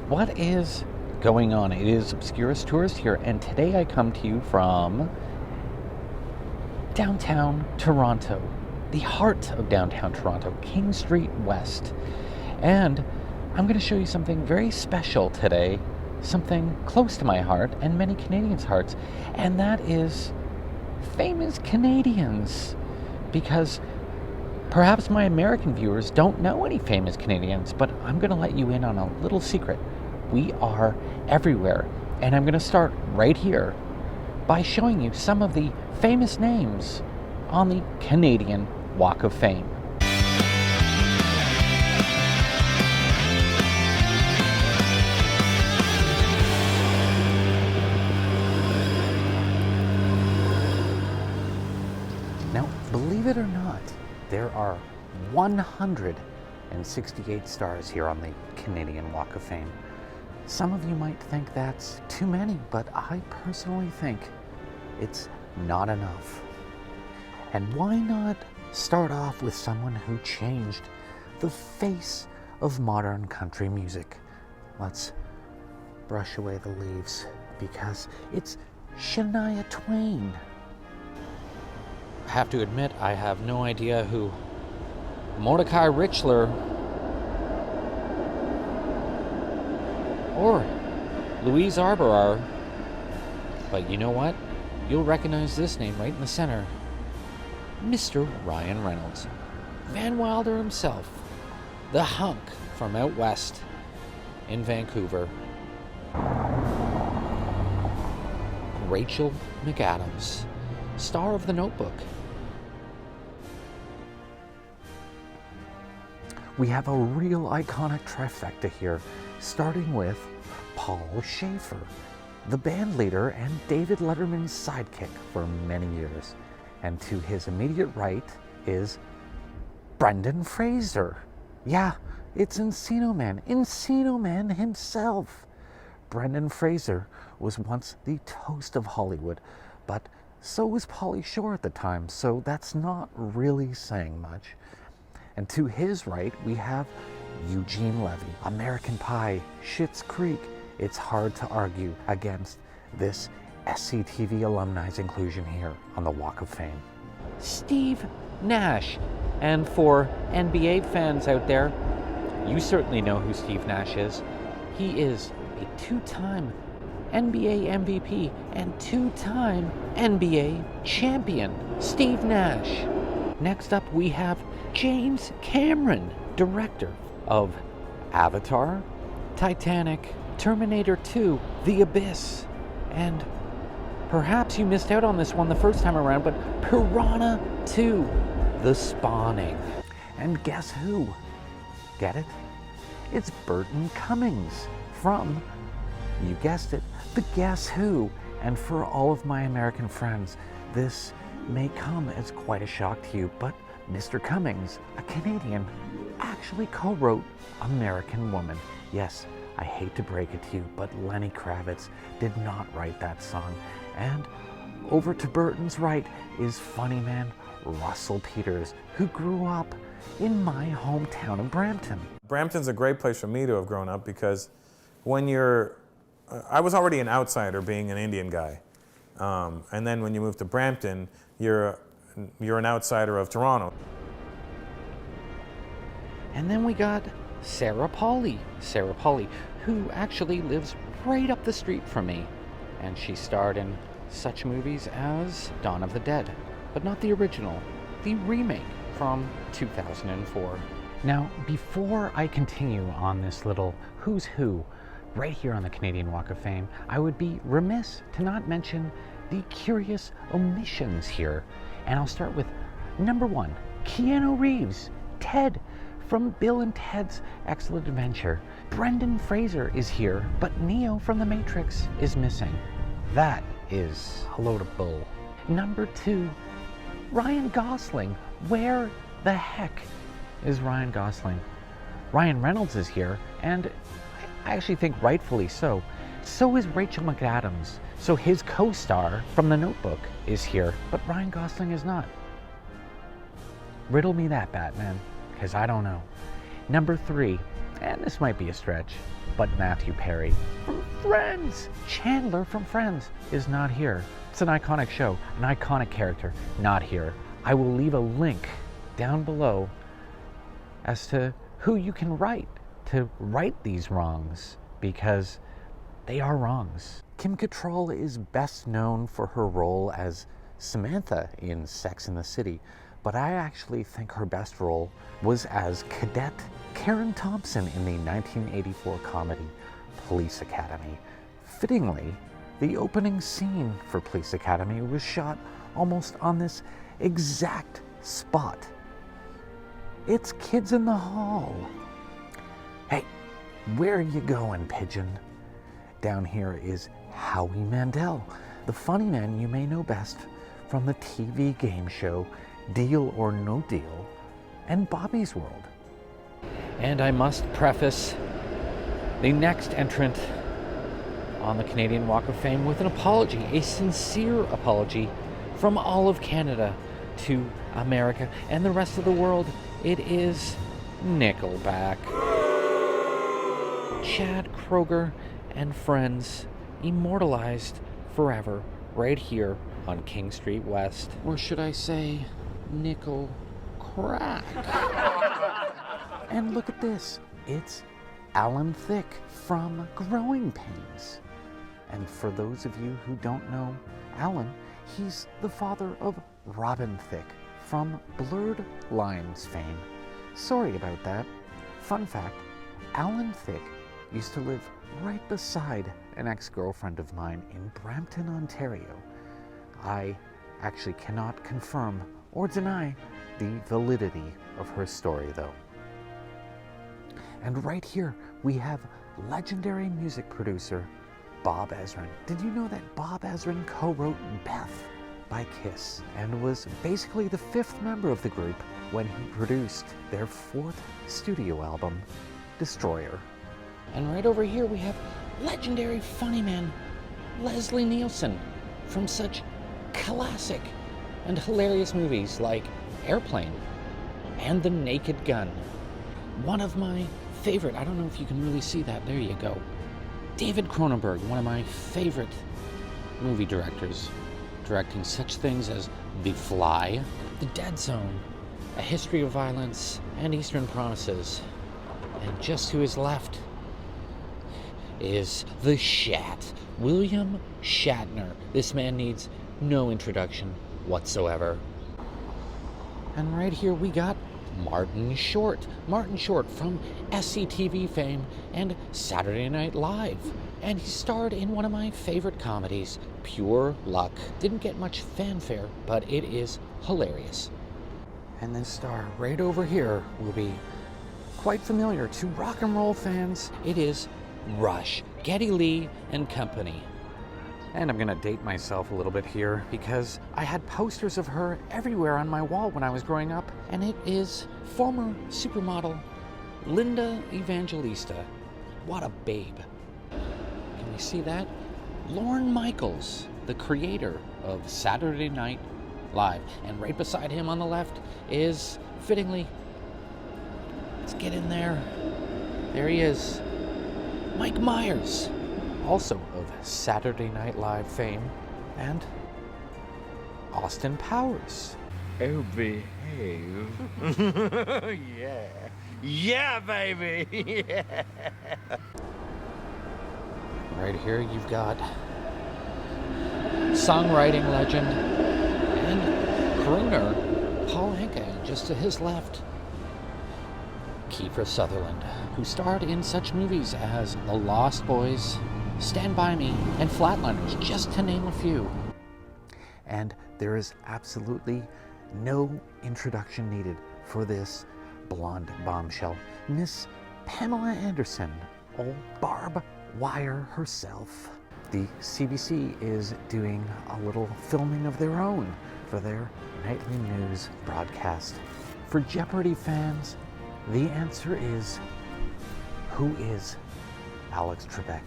What is going on? It is Obscurist Tourist here, and today I come to you from downtown Toronto, the heart of downtown Toronto, King Street West. And I'm going to show you something very special today, something close to my heart and many Canadians' hearts, and that is famous Canadians. Because perhaps my American viewers don't know any famous Canadians, but I'm going to let you in on a little secret. We are everywhere, and I'm going to start right here by showing you some of the famous names on the Canadian Walk of Fame. Now, believe it or not, there are 168 stars here on the Canadian Walk of Fame. Some of you might think that's too many, but I personally think it's not enough. And why not start off with someone who changed the face of modern country music? Let's brush away the leaves because it's Shania Twain. I have to admit, I have no idea who Mordecai Richler or Louise Arbour are. But you know what? You'll recognize this name right in the center. Mr. Ryan Reynolds. Van Wilder himself. The hunk from out west in Vancouver. Rachel McAdams, star of The Notebook. We have a real iconic trifecta here, starting with Paul Shaffer, the band leader and David Letterman's sidekick for many years. And to his immediate right is Brendan Fraser. Yeah, it's Encino Man himself. Brendan Fraser was once the toast of Hollywood, but so was Pauly Shore at the time, so that's not really saying much. And to his right, we have Eugene Levy, American Pie, Schitt's Creek. It's hard to argue against this SCTV alumni's inclusion here on the Walk of Fame. Steve Nash. And for NBA fans out there, you certainly know who Steve Nash is. He is a two-time NBA MVP and two-time NBA champion, Steve Nash. Next up, we have James Cameron, director of Avatar, Titanic, Terminator 2, The Abyss, and perhaps you missed out on this one the first time around, but Piranha 2, The Spawning. And guess who? Get it? It's Burton Cummings from, you guessed it, the Guess Who. And for all of my American friends, this may come as quite a shock to you, but Mr. Cummings, a Canadian, actually co-wrote American Woman. Yes, I hate to break it to you, but Lenny Kravitz did not write that song. And over to Burton's right is funny man Russell Peters, who grew up in my hometown of Brampton. Brampton's a great place for me to have grown up because when I was already an outsider being an Indian guy. And then when you move to Brampton, you're an outsider of Toronto. And then we got Sarah Polley, who actually lives right up the street from me. And she starred in such movies as Dawn of the Dead, but not the original, the remake from 2004. Now, before I continue on this little who's who right here on the Canadian Walk of Fame, I would be remiss to not mention the curious omissions here. And I'll start with number 1, Keanu Reeves, Ted from Bill and Ted's Excellent Adventure. Brendan Fraser is here, but Neo from The Matrix is missing. That is a load of bull. Number 2, Ryan Gosling. Where the heck is Ryan Gosling? Ryan Reynolds is here, and I actually think rightfully so. So is Rachel McAdams. So his co-star from The Notebook is here, but Ryan Gosling is not. Riddle me that, Batman, because I don't know. Number 3, and this might be a stretch, but Matthew Perry from Friends, Chandler from Friends, is not here. It's an iconic show, an iconic character, not here. I will leave a link down below as to who you can write to right these wrongs, because they are wrongs. Kim Cattrall is best known for her role as Samantha in Sex and the City, but I actually think her best role was as Cadet Karen Thompson in the 1984 comedy Police Academy. Fittingly, the opening scene for Police Academy was shot almost on this exact spot. It's Kids in the Hall. Hey, where are you going, pigeon? Down here is Howie Mandel, the funny man you may know best from the TV game show Deal or No Deal and Bobby's World. And I must preface the next entrant on the Canadian Walk of Fame with an apology, a sincere apology from all of Canada to America and the rest of the world. It is Nickelback. Chad Kroeger and friends immortalized forever right here on King Street West. Or should I say, Nickel Crack. And look at this. It's Alan Thicke from Growing Pains. And for those of you who don't know Alan, he's the father of Robin Thicke from Blurred Lines fame. Sorry about that. Fun fact, Alan Thicke used to live right beside an ex-girlfriend of mine in Brampton, Ontario. I actually cannot confirm or deny the validity of her story, though. And right here, we have legendary music producer Bob Ezrin. Did you know that Bob Ezrin co-wrote Beth by Kiss and was basically the fifth member of the group when he produced their fourth studio album, Destroyer? And right over here, we have legendary funny man Leslie Nielsen from such classic and hilarious movies like Airplane and The Naked Gun. One of my favorite, I don't know if you can really see that, there you go. David Cronenberg, one of my favorite movie directors, directing such things as The Fly, The Dead Zone, A History of Violence, and Eastern Promises. And just to his left is the Shat, William Shatner. This man needs no introduction whatsoever. And right here we got Martin Short. Martin Short from SCTV fame and Saturday Night Live. And he starred in one of my favorite comedies, Pure Luck. Didn't get much fanfare, but it is hilarious. And this star right over here will be quite familiar to rock and roll fans. It is Rush, Geddy Lee and Company. And I'm gonna date myself a little bit here because I had posters of her everywhere on my wall when I was growing up, and it is former supermodel Linda Evangelista. What a babe. Can you see that? Lorne Michaels, the creator of Saturday Night Live. And right beside him on the left is, fittingly, let's get in there. There he is. Mike Myers, also of Saturday Night Live fame, and Austin Powers. Oh, behave. Yeah. Yeah, baby. Yeah. Right here you've got songwriting legend and crooner Paul Anka, just to his left, Kiefer Sutherland, who starred in such movies as The Lost Boys, Stand By Me, and Flatliners, just to name a few. And there is absolutely no introduction needed for this blonde bombshell, Miss Pamela Anderson, old Barb Wire herself. The CBC is doing a little filming of their own for their nightly news broadcast. For Jeopardy fans, the answer is, who is Alex Trebek?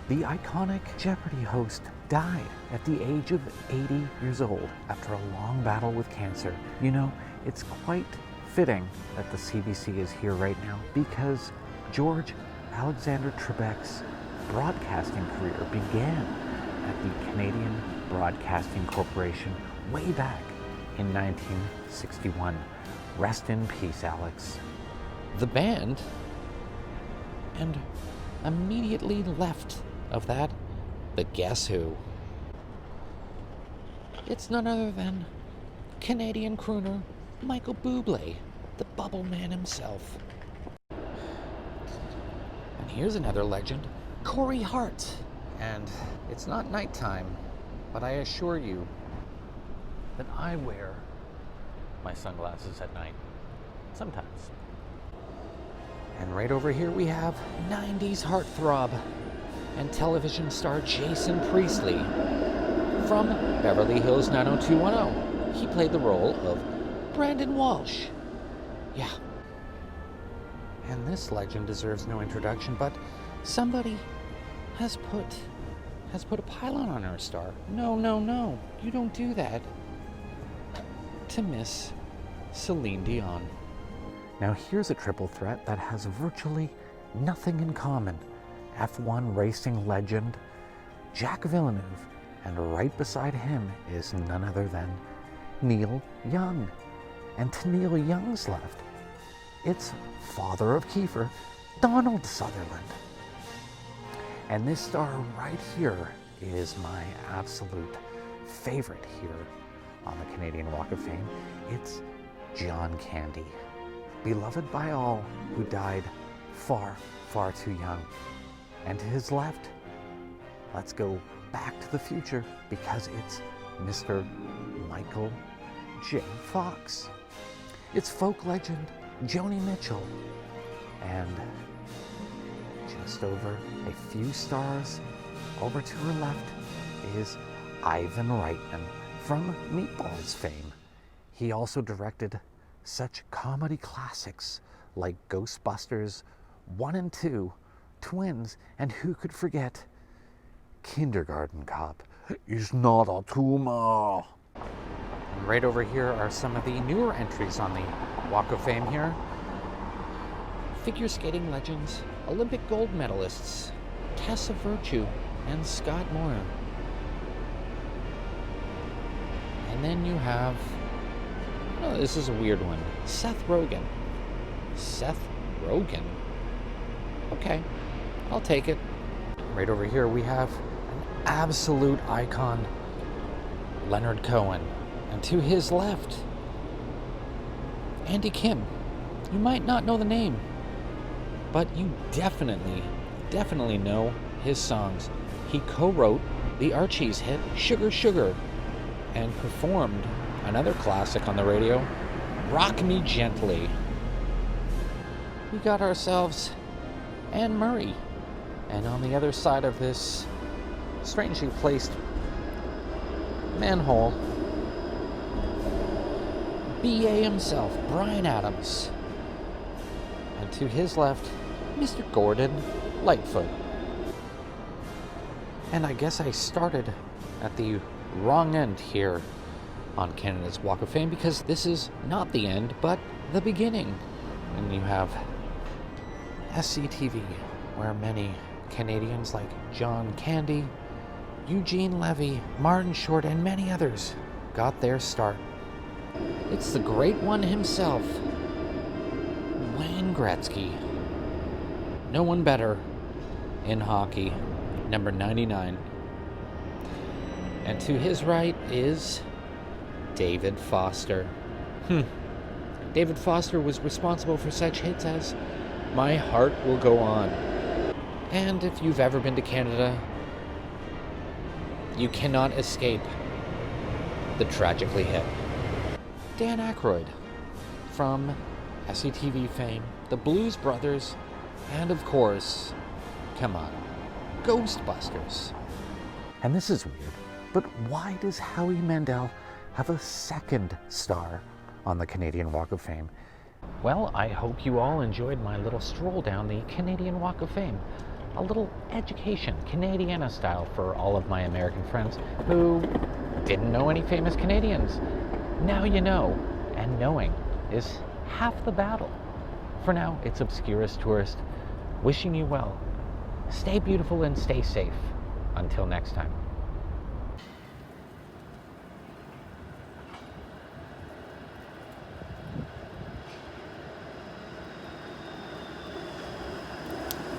The iconic Jeopardy host died at the age of 80 years old after a long battle with cancer. You know, it's quite fitting that the CBC is here right now because George Alexander Trebek's broadcasting career began at the Canadian Broadcasting Corporation way back in 1961. Rest in peace, Alex. The band, and immediately left of that, the Guess Who. It's none other than Canadian crooner Michael Bublé, the Bubble Man himself. And here's another legend, Corey Hart. And it's not nighttime, but I assure you that I wear my sunglasses at night, sometimes. And right over here we have 90s heartthrob and television star Jason Priestley from Beverly Hills 90210. He played the role of Brandon Walsh. Yeah. And this legend deserves no introduction, but somebody has put a pylon on her star. No, you don't do that. To Miss Celine Dion. Now here's a triple threat that has virtually nothing in common. F1 racing legend Jacques Villeneuve, and right beside him is none other than Neil Young. And to Neil Young's left, it's father of Kiefer, Donald Sutherland. And this star right here is my absolute favorite here on the Canadian Walk of Fame. It's John Candy, beloved by all who died far, far too young. And to his left, let's go back to the future because it's Mr. Michael J. Fox. It's folk legend Joni Mitchell. And just over a few stars over to her left is Ivan Reitman from Meatballs fame. He also directed such comedy classics like Ghostbusters 1 and 2, Twins, and who could forget Kindergarten Cop is not a tumor. And right over here are some of the newer entries on the Walk of Fame here. Figure skating legends, Olympic gold medalists, Tessa Virtue and Scott Moore. And then you have, oh, this is a weird one, Seth Rogen. Seth Rogen? Okay, I'll take it. Right over here we have an absolute icon, Leonard Cohen. And to his left, Andy Kim. You might not know the name, but you definitely know his songs. He co-wrote the Archies hit Sugar Sugar and performed another classic on the radio, Rock Me Gently. We got ourselves Anne Murray. And on the other side of this strangely placed manhole, B.A. himself, Bryan Adams. And to his left, Mr. Gordon Lightfoot. And I guess I started at the wrong end here on Canada's Walk of Fame because this is not the end, but the beginning. And you have SCTV, where many Canadians like John Candy, Eugene Levy, Martin Short, and many others got their start. It's the great one himself, Wayne Gretzky. No one better in hockey, number 99. And to his right is David Foster. David Foster was responsible for such hits as My Heart Will Go On. And if you've ever been to Canada, you cannot escape the Tragically Hip. Dan Aykroyd from SCTV fame, the Blues Brothers, and of course, come on, Ghostbusters. And this is weird, but why does Howie Mandel have a second star on the Canadian Walk of Fame? Well, I hope you all enjoyed my little stroll down the Canadian Walk of Fame. A little education, Canadiana style, for all of my American friends who didn't know any famous Canadians. Now you know, and knowing is half the battle. For now, it's Obscurist Tourist. wishing you well. Stay beautiful and stay safe. Until next time.